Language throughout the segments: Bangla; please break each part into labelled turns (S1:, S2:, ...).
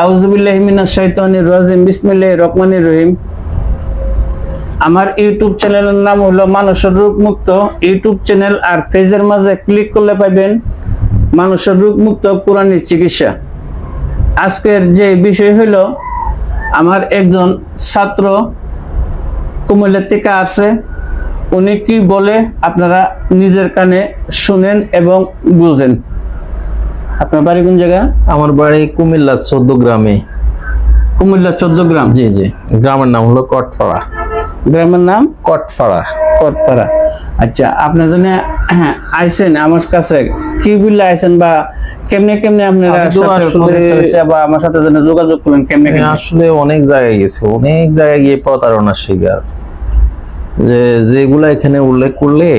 S1: আউযুবিল্লাহি মিনাশ শাইতানির রাজিম। বিসমিল্লাহির রহমানির রহিম। আমার ইউটিউব চ্যানেলের নাম হলো মানুষের রোগ মুক্ত ইউটিউব চ্যানেল, আর পেজের মাঝে ক্লিক করলে পাবেন মানুষের রোগ মুক্ত কোরআনিক চিকিৎসা। আজকের যে বিষয় হলো, আমার একজন ছাত্র কুমিল্লা থেকে আসে, উনি কি বলে আপনারা নিজের কানে শুনেন এবং বুঝেন। আপনার বাড়ি কোন জায়গা?
S2: আমার বাড়ি কুমিল্লা 14 গ্রামে।
S1: কুমিল্লা 14 গ্রাম?
S2: জি জি। গ্রামের নাম হলো কটপাড়া।
S1: গ্রামের নাম
S2: কটপাড়া।
S1: কটপাড়া। আচ্ছা, আপনার জন্য আইছেন আমার কাছে কি বললে আইছেন, বা কেমনে কেমনে আপনারা বা আমার সাথে যোগাযোগ করলেন কেমনে?
S2: আসলে অনেক জায়গায় গেছে, অনেক জায়গায় গিয়ে প্রতারণার শিকার, যেগুলা এখানে উল্লেখ করলে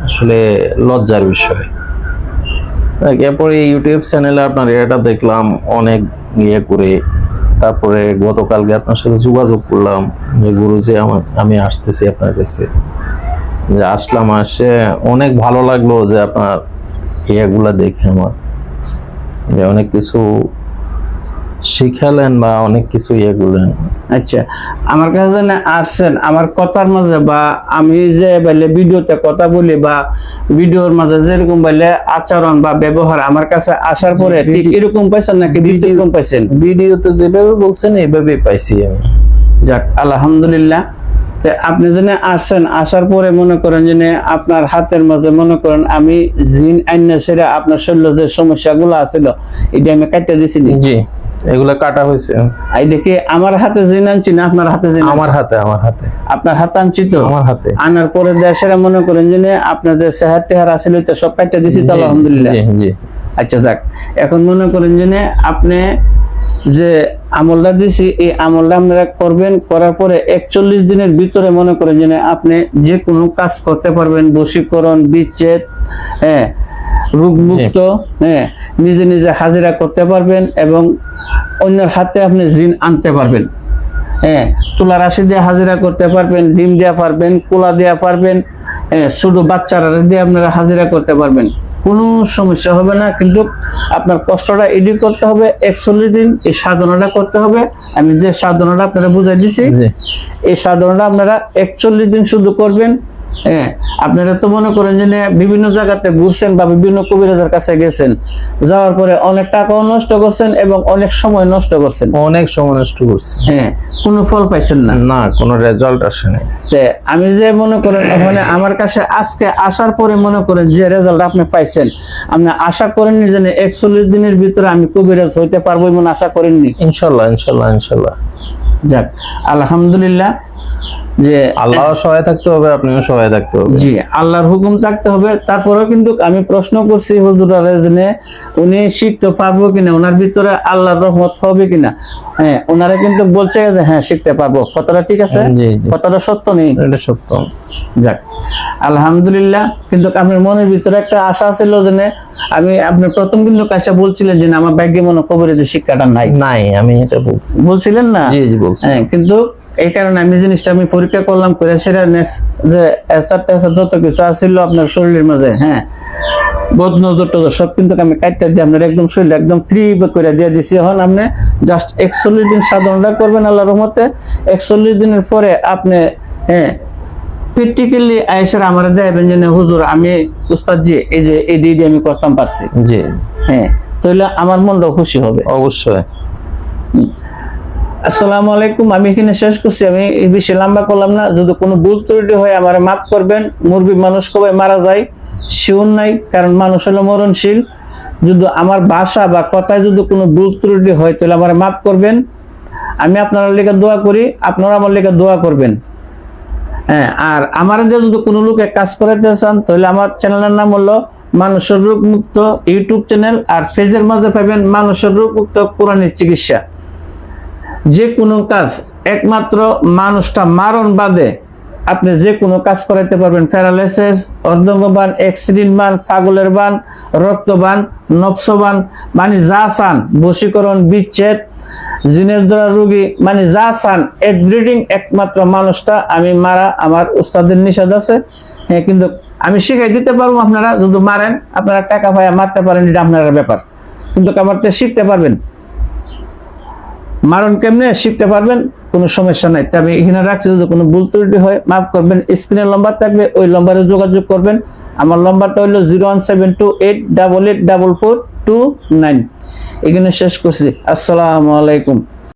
S2: আসলে লজ্জার বিষয়। এরপরে ইউটিউব চ্যানেলে আপনার এটা দেখলাম অনেক ইয়ে করে, তারপরে গতকালকে আপনার সাথে যোগাযোগ করলাম যে গুরুজি আমি আসতেছি আপনার কাছে। যে আসলাম, আসে অনেক ভালো লাগলো যে আপনার ইয়েগুলা দেখে আমার যে অনেক কিছু শিখালেন বা অনেক কিছু ইয়ে করলেন।
S1: আচ্ছা, আমার কাছে আসছেন আমার কথার মাঝে, বা আমি যে বলে ভিডিওতে কথা বলি বা ভিডিওর মাঝে যেরকম বলে আচরণ বা ব্যবহার, আমার কাছে আসার পরে ঠিক এরকম পাইছেন নাকি ব্যতিক্রম পাইছেন?
S2: ভিডিওতে যেভাবে বলছেন এইভাবেই পাইছি আমি।
S1: যাক, আলহামদুলিল্লাহ। আপনি যেন আসছেন, আসার পরে মনে করেন যে আপনার হাতের মাঝে মনে করেন আমি জিন আইনা সেরে আপনার শরীর যে সমস্যাগুলো আছিল এটা আমি কাটতে দিছি।
S2: জি, এগুলা কাটা হয়েছে।
S1: এই দেখে আমার হাতে জিন আনছি না আপনার হাতে জিন?
S2: আমার হাতে।
S1: আপনার হাতে আনছি তো?
S2: আমার হাতে
S1: আনার পরে দেশেরা মনে করেন যে আপনার যে সেহাত টেহার আছিল তো সব কাটতে দিছি তো, আলহামদুলিল্লাহ।
S2: জি।
S1: আচ্ছা যাক, এখন মনে করেন যে আপনি যে আমলটা দিছি এই আমলটা আপনারা করবেন, করার পরে 41 দিনের ভিতরে মনে করেন যে আপনি যে কোনো কাজ করতে পারবেন, বশীকরণ, বিচ্ছেদ, রোগমুক্ত, নিজে নিজে হাজিরা করতে পারবেন এবং অন্যের হাতে আপনি জিন আনতে পারবেন। তুলা রাশি দিয়ে হাজিরা করতে পারবেন, ডিম দেওয়া পারবেন, কোলা দেওয়া পারবেন, ছোট বাচ্চারা দিয়ে আপনারা হাজিরা করতে পারবেন, কোনো সমস্যা হবে না। কিন্তু আপনার কষ্টটা এডি করতে হবে, 41 দিন এই সাধনাটা করতে হবে। আমি যে সাধনাটা আপনারা বুঝাই দিছি, এই সাধনাটা আপনারা 41 দিন শুধু করবেন। আপনারা তো মনে করেন যে বিভিন্ন জায়গাতে ঘুরছেন বা বিভিন্ন কবিরাজের কাছে গেছেন, যাওয়ার পরে অনেক টাকাও নষ্ট করছেন এবং অনেক সময় নষ্ট করছেন। কোনো ফল পাইছেন না?
S2: না, কোনো রেজাল্ট আসে নাই।
S1: আমি যে মনে করেন ওখানে আমার কাছে আজকে আসার পরে মনে করেন যে রেজাল্ট আপনি পাইছেন, আপনি আশা করেননি যে 41 দিনের ভিতরে আমি কবিরাজ হইতে পারবো এমন আশা করেননি?
S2: ইনশাল্লাহ।
S1: যাক, আলহামদুলিল্লাহ। যে
S2: আল্লাহর সহায় থাকতে হবে, আপনিও সহায় থাকতে হবে।
S1: জি, আল্লাহর হুকুম থাকতে হবে। তারপরেও কিন্তু আমি প্রশ্ন করছি হুজুরারে যে উনি শিখতে পারবো কিনা, ওনার ভিতরে আল্লাহর রহমত হবে কিনা। ওনারা কিন্তু বলছে যে হ্যাঁ শিখতে পারবো। কথাটা ঠিক আছে? কথাটা সত্য নেই?
S2: এটা সত্য।
S1: যাক, আলহামদুলিল্লাহ। কিন্তু আপনার মনের ভিতরে একটা আশা ছিল যে আমি, আপনি প্রথম কিন্তু কাজটা বলছিলেন যে আমার ভাগ্যে মনে কবরের শিক্ষাটা নাই।
S2: আমি এটা
S1: বলছিলেন না?
S2: জি বলছি।
S1: কিন্তু এই কারণে আমি জিনিসটা আমি পরীক্ষা করলাম, করে সেটা যে যত কিছু আছিল আপনার শরীরের মাঝে, বোধ নজর টজর সব কিন্তু আমি কাটতে দিয়ে আপনার একদম শরীর একদম ফ্রি করে দিয়ে দিছি। এখন আপনি জাস্ট 41 দিন সাধনাটা করবেন আল্লাহর রহমতে। 41 দিনের পরে আপনি প্র্যাকটিক্যালি আয়েশার আমার দেখাবেন যে হুজুর আমি উস্তাদ জি এই যে এই ডিডি আমি করতাম পারছি।
S2: জি,
S1: তাহলে আমার মনটাও খুশি হবে।
S2: অবশ্যই।
S1: আসসালামু আলাইকুম। আমি এখানে শেষ করছি, আমি বেশি লম্বা করলাম না। যদি কোনো ভুল ত্রুটি হয় আমার মাফ করবেন। মুরগি মানুষ কবে মারা যায় শিওর নাই, কারণ মানুষ হলো মরণশীল। যদি আমার ভাষা বা কথায় যদি কোনো ভুল ত্রুটি হয় তাহলে আমার মাফ করবেন। আমি আপনার লেগে দোয়া করি, আপনারা আমার লেগে দোয়া করবেন। আর আমার যদি কোনো লোকে কাজ করাতে চান তাহলে আমার চ্যানেলের নাম হলো মানুষের রোগ মুক্ত ইউটিউব চ্যানেল, আর পেজের মাঝে পাবেন মানুষের রোগ মুক্ত কোরআনিক চিকিৎসা। যে কোনো কাজ একমাত্র মানুষটা মারণ বাদে আপনি যে কোনো কাজ করাইতে পারবেন। প্যারালাইসিস, অর্ধঙ্গবান, অ্যাক্সিডেন্ট বান, পাগলের বান, রক্তবান, নফসবান, মানে যা চান, বশীকরণ, বিচ্ছেদ, জিনের দ্বারা রোগী, মানে যা চান এভরিথিং একমাত্র মানুষটা আমি মারা আমার উস্তাদের নিষেধ আছে। কিন্তু আমি শিখাই দিতে পারবো। আপনারা যদি মারেন, আপনারা টাকা পায় মারতে পারেন, এটা আপনার ব্যাপার, কিন্তু আমার শিখতে পারবেন। মারণ কেমনে শিখতে পারবেন, কোনো সমস্যা নাই। তবে এখানে রাখছি, যদি কোনো ভুল ত্রুটি হয় মাফ করবেন। স্ক্রিনের নম্বর থাকবে, ওই নম্বরে যোগাযোগ করবেন। আমার নম্বরটা হলো 01728884449। এখানে শেষ করছি। আসসালামু আলাইকুম।